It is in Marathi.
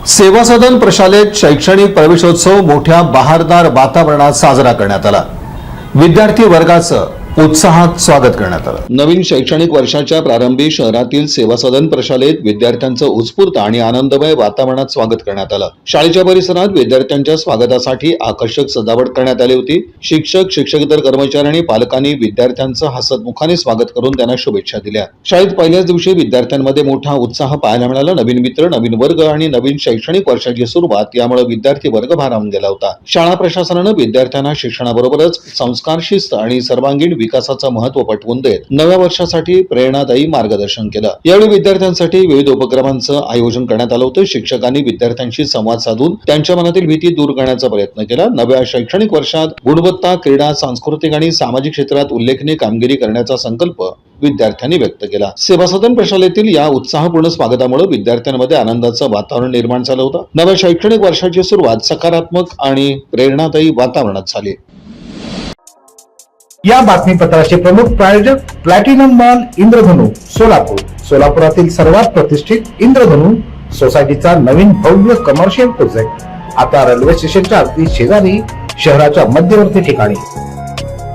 सेवा सदन प्रशालेत शैक्षणिक प्रवेशोत्सव मोठ्या बहारदार वातावरणात साजरा करण्यात आला। विद्यार्थी वर्गाचं उत्साहात स्वागत करण्यात आलं। नवीन शैक्षणिक वर्षाच्या प्रारंभी शहरातील सेवा सदन प्रशालेत विद्यार्थ्यांचं उत्स्फूर्त आणि आनंदमय वातावरणात स्वागत करण्यात आलं। शाळेच्या परिसरात विद्यार्थ्यांच्या स्वागतासाठी आकर्षक सजावट करण्यात आली होती। शिक्षक, शिक्षकेतर कर्मचारी आणि पालकांनी विद्यार्थ्यांचं हसतमुखाने स्वागत करून त्यांना शुभेच्छा दिल्या। शाळेत पहिल्याच दिवशी विद्यार्थ्यांमध्ये मोठा उत्साह पाहायला मिळाला। नवीन मित्र, नवीन वर्ग आणि नवीन शैक्षणिक वर्षाची सुरुवात यामुळे विद्यार्थी वर्ग भारावून गेला होता। शाळा प्रशासनानं विद्यार्थ्यांना शिक्षणाबरोबरच संस्कार, शिस्त आणि सर्वांगीण विकासाचं महत्त्व पटवून देत नव्या वर्षासाठी प्रेरणादायी मार्गदर्शन केलं। यावेळी विद्यार्थ्यांसाठी विविध उपक्रमांचं आयोजन करण्यात आलं होतं। शिक्षकांनी विद्यार्थ्यांशी संवाद साधून त्यांच्या मनातील भीती दूर करण्याचा प्रयत्न केला। नव्या शैक्षणिक वर्षात गुणवत्ता, क्रीडा, सांस्कृतिक आणि सामाजिक क्षेत्रात उल्लेखनीय कामगिरी करण्याचा संकल्प विद्यार्थ्यांनी व्यक्त केला। सेवा सदन प्रशालेतील या उत्साहपूर्ण स्वागतामुळे विद्यार्थ्यांमध्ये आनंदाचं वातावरण निर्माण झालं होतं। नव्या शैक्षणिक वर्षाची सुरुवात सकारात्मक आणि प्रेरणादायी वातावरणात झाली। या बातमीपत्राचे प्रमुख प्रायोजक प्लॅटिनम मॉल इंद्रधनु सोलापूर। सोलापुरातील सर्वात प्रतिष्ठित इंद्रधनु सोसायटीचा नवीन भव्य कमर्शियल प्रोजेक्ट आता रेल्वे स्टेशनच्या अगदी शेजारी शहराच्या मध्यवर्ती ठिकाणी।